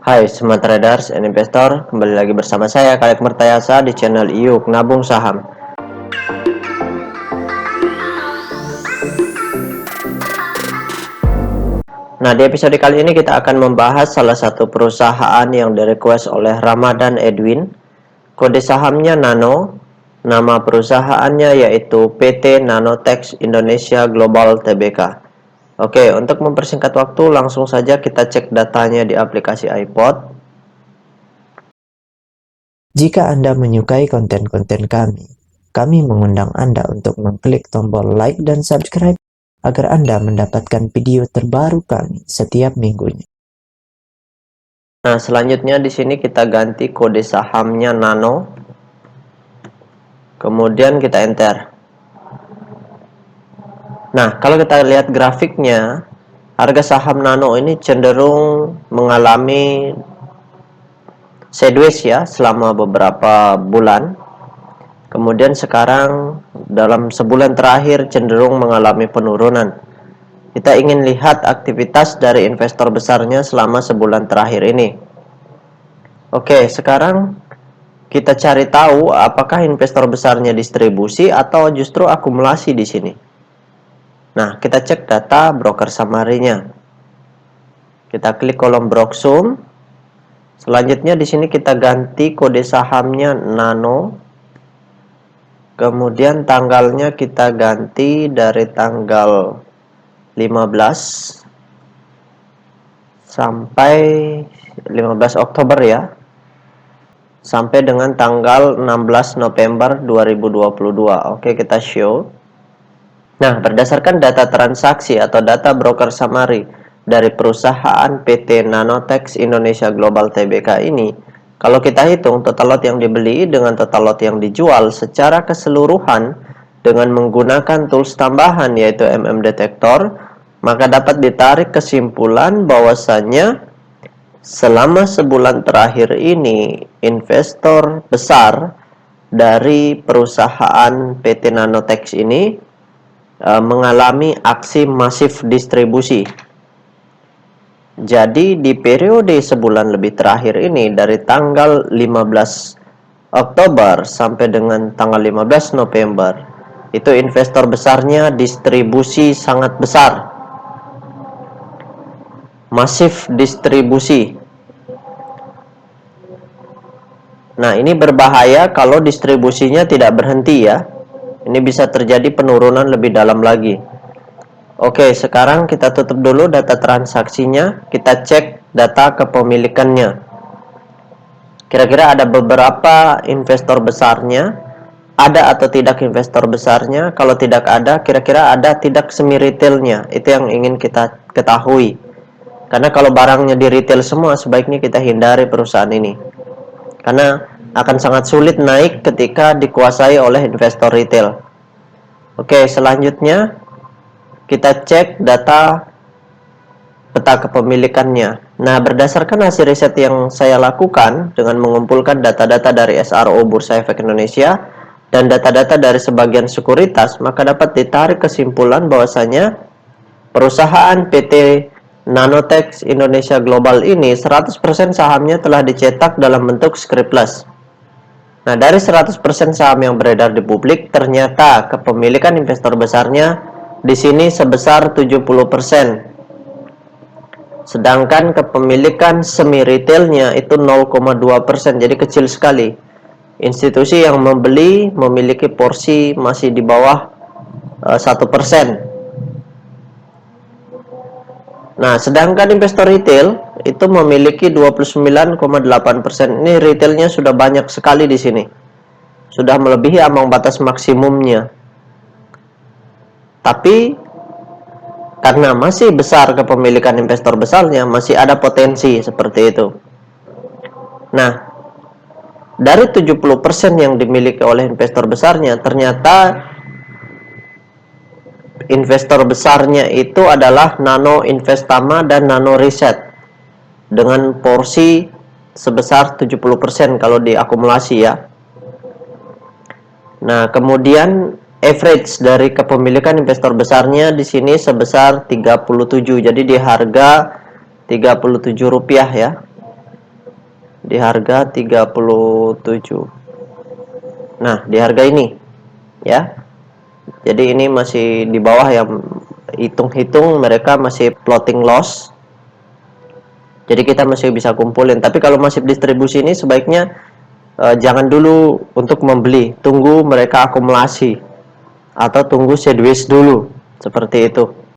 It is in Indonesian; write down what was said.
Hai Smart Traders and Investor, kembali lagi bersama saya Khalid Mertayasa di channel IUK Nabung Saham. Nah, di episode kali ini kita akan membahas salah satu perusahaan yang direquest oleh Ramadan Edwin. Kode sahamnya Nano, nama perusahaannya yaitu PT Nanotex Indonesia Global Tbk. Oke, untuk mempersingkat waktu langsung saja kita cek datanya di aplikasi iPod. Jika Anda menyukai konten-konten kami mengundang Anda untuk mengklik tombol like dan subscribe agar Anda mendapatkan video terbaru kami setiap minggunya. Nah, selanjutnya di sini kita ganti kode sahamnya Nano. Kemudian kita enter. Nah, kalau kita lihat grafiknya, harga saham Nano ini cenderung mengalami sideways ya selama beberapa bulan. Kemudian sekarang dalam sebulan terakhir cenderung mengalami penurunan. Kita ingin lihat aktivitas dari investor besarnya selama sebulan terakhir ini. Oke, sekarang kita cari tahu apakah investor besarnya distribusi atau justru akumulasi di sini. Nah, kita cek data broker summary-nya. Kita klik kolom Broksum. Selanjutnya di sini kita ganti kode sahamnya Nano. Kemudian tanggalnya kita ganti dari tanggal 15 sampai 15 Oktober ya. Sampai dengan tanggal 16 November 2022. Oke, kita show. Nah, berdasarkan data transaksi atau data broker summary dari perusahaan PT Nanotex Indonesia Global Tbk ini, kalau kita hitung total lot yang dibeli dengan total lot yang dijual secara keseluruhan dengan menggunakan tools tambahan yaitu Detektor, maka dapat ditarik kesimpulan bahwasannya selama sebulan terakhir ini investor besar dari perusahaan PT Nanotex ini mengalami aksi masif distribusi. Jadi di periode sebulan lebih terakhir ini dari tanggal 15 Oktober sampai dengan tanggal 15 November itu investor besarnya distribusi sangat besar. Masif distribusi. Nah, ini berbahaya kalau distribusinya tidak berhenti ya. Ini bisa terjadi penurunan lebih dalam lagi. Oke, sekarang kita tutup dulu data transaksinya. Kita cek data kepemilikannya. Kira-kira ada beberapa investor besarnya. Ada atau tidak investor besarnya? Kalau tidak ada, kira-kira ada tidak semi retailnya? Itu yang ingin kita ketahui. Karena kalau barangnya di retail semua, sebaiknya kita hindari perusahaan ini. Karena akan sangat sulit naik ketika dikuasai oleh investor retail. Oke, selanjutnya kita cek data peta kepemilikannya. Nah, berdasarkan hasil riset yang saya lakukan dengan mengumpulkan data-data dari SRO Bursa Efek Indonesia dan data-data dari sebagian sekuritas, maka dapat ditarik kesimpulan bahwasanya perusahaan PT Nanotex Indonesia Global ini 100% sahamnya telah dicetak dalam bentuk scriptless. Nah, dari 100% saham yang beredar di publik, ternyata kepemilikan investor besarnya di sini sebesar 70%. Sedangkan kepemilikan semi retailnya itu 0,2%, jadi kecil sekali. Institusi yang membeli memiliki porsi masih di bawah 1%. Nah, sedangkan investor retail itu memiliki 29,8%. Ini retailnya sudah banyak sekali di sini. Sudah melebihi ambang batas maksimumnya. Tapi karena masih besar kepemilikan investor besarnya, masih ada potensi seperti itu. Nah, dari 70% yang dimiliki oleh investor besarnya, ternyata investor besarnya itu adalah Nano Investama dan Nano Reset dengan porsi sebesar 70% kalau diakumulasi ya. Nah, kemudian average dari kepemilikan investor besarnya di sini sebesar 37. Jadi di harga 37 rupiah ya. di harga 37. Nah, di harga ini ya. Jadi ini masih di bawah, yang hitung-hitung mereka masih plotting loss. Jadi kita masih bisa kumpulin. Tapi kalau masih distribusi ini sebaiknya jangan dulu untuk membeli, tunggu mereka akumulasi atau tunggu sideways dulu, seperti itu.